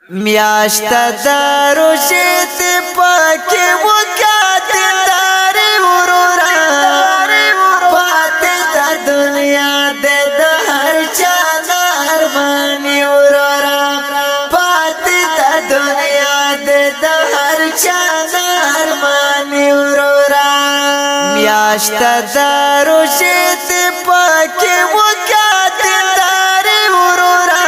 میاشت دارو شیط پاکی وکاتی داری ورورا پاتی دا دنیا دے دا ہر چانا ارمانی ورورا پاتی دا دنیا دے دا ہر چانا ارمانی ورورا میاشت دارو شیط پاکی وکاتی داری ورورا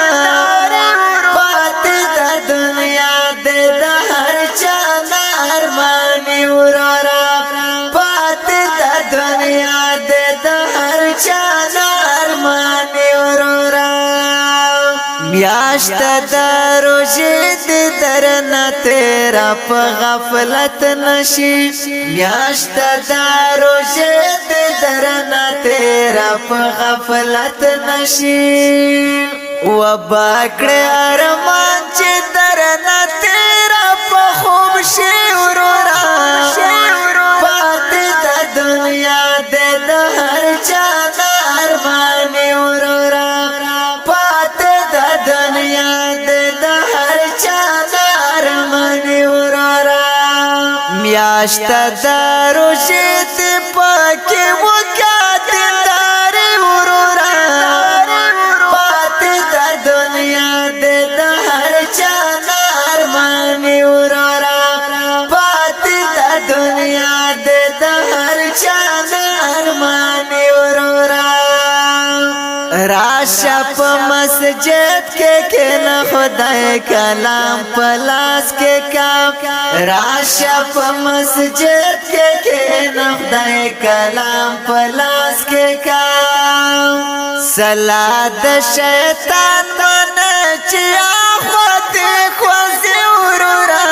میاشت دارو جد درنا تیرا پا غفلت نشی میاشت دارو جد درنا تیرا پا غفلت نشی و باکڑ ارمان چی درنا تیرا پا خوب شی ورورا پاتی دا دنیا دے دا ہر جانا ارمانی ورورا پاتی دا دنیا دے دا ہر جانا ارمانی ورورا میاشت دارو شیط پاکی وکاتی داری ورورا پاتی دا دنیا دے دا ہر جانا ارمانی ورورا پاتی دا دنیا دے دا ہر جانا ارمانی ورورا راشا پا مسجد کے نا خدای کلام پلاس کے کام راشا پا مسجد کے نا خدای کلام پلاس کے کام سلاد شیطان من چیا خواتی خوزی ورورا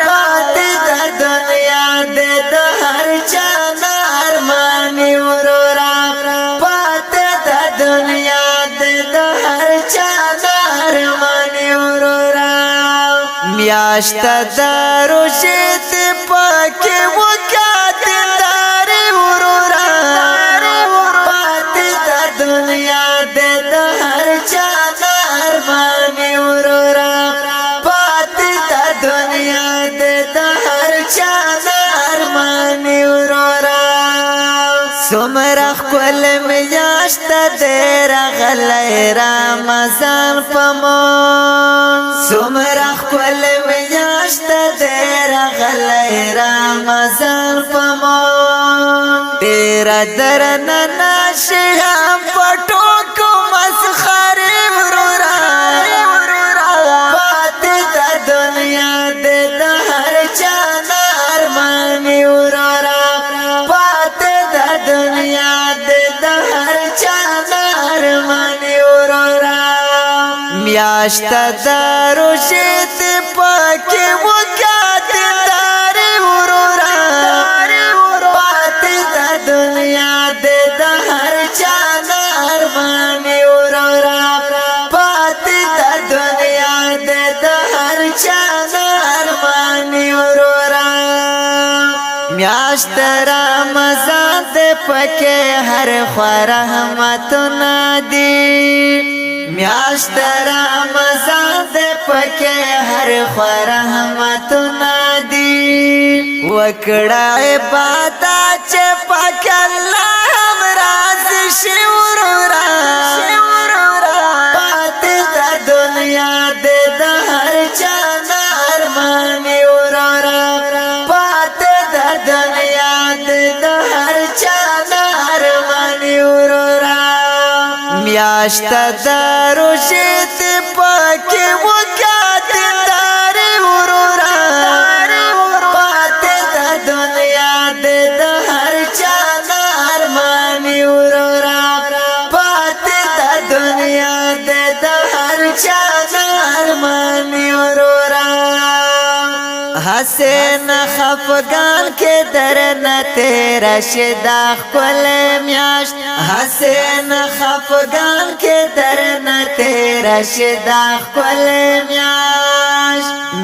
پاتی دا دنیا دے دا ہر جانا ارمانی ورورا پاتی دا دنیا دے دا ہر جانا ارمانی ورورا میاشت دارو شیط پاکی وکاتی داری ورورا پاتی دا دنیا دے دا ہر جانا ارمانی ورورا پاتی دا دنیا دے دا ہر جانا ارمانی ورورا سمرخ کل میاشت دیرا غلی رمضان پمون سمرخ کل میاشت دیرا غلی رمضان پمون تیرا درنا ناشی هم پٹو کو مسخری ورورا پاتی دا دنیا دے دا ہر جانا ارمانی ورورا پاتی دا دنیا دے دا ہر جانا ارمانی ورورا میاشت دارو شیط پاکی وکاتی داری ورورا پاتی دا دنیا دے دا ہر جانا ارمانی ورورا پاتی دا دنیا دے دا ہر جانا ارمانی ورورا میاشت رمضان دے پکے ہر خوا رحمتنا دی میاشت رمضان دے پکے ہر خوا رحمتنا دی وکڑا عبادت چے پاک اللہ ہم راضی شی ورورا پاتی دا دنیا دے دا ہر جانا ارمانی ورورا پاتی دا دنیا دے دا ہر جانا ارمانی ورورا میاشت دارو شیط پاکی وکاتی داری ورورا پاتی دا دنیا دے دا ہر جانا ارمانی ورورا پاتی دا دنیا دے دا ہر جانا ارمانی ورورا حسین خفگان کے درنا تیرا شداخ کل میاشت حسین خفگان کے درنا تیرا شداخ کل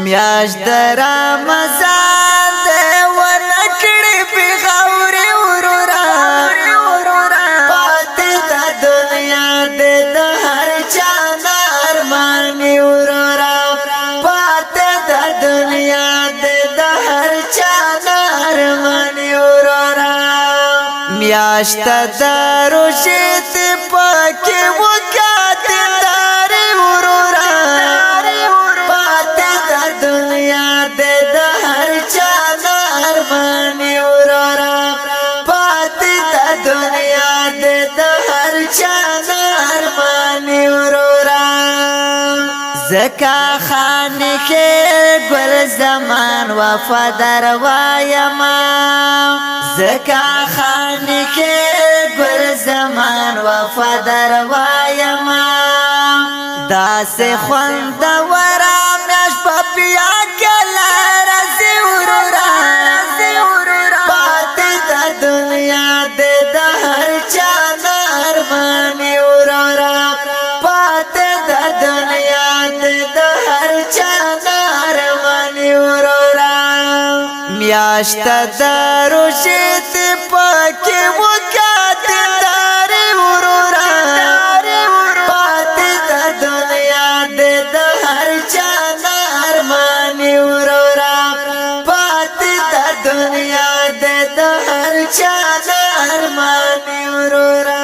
میاشت در رمضان دے ونکڑی پی غوری ورورا پاتی دا دنیا دے دا ہر جانا ارمانی ورورا میاشت دروشت پاکی وکاتی داری ورورا پاتی دا دنیا دے دا ہر چانا ارمانی ورورا پاتی دا دنیا دے دا ہر چانا ارمانی ورورا زکا خانی کے گل زمان وفادر وایما زکا خانی کے گل زمان وفادر وایما دا سے خوند ورام یاش پپیا کلا رسی ورورا پاتی دا دنیا دے دا ہر چانا ارمانی ورورا پاتی دا دنیا دے دا ہر چانا ارمانی ورورا میاشت دروشت پاکی وکاتی داری ورورا پاتی دا دنیا دے دا ہر چانا ارمانی ورورا پاتی دا دنیا دے دا ہر چانا ارمانی ورورا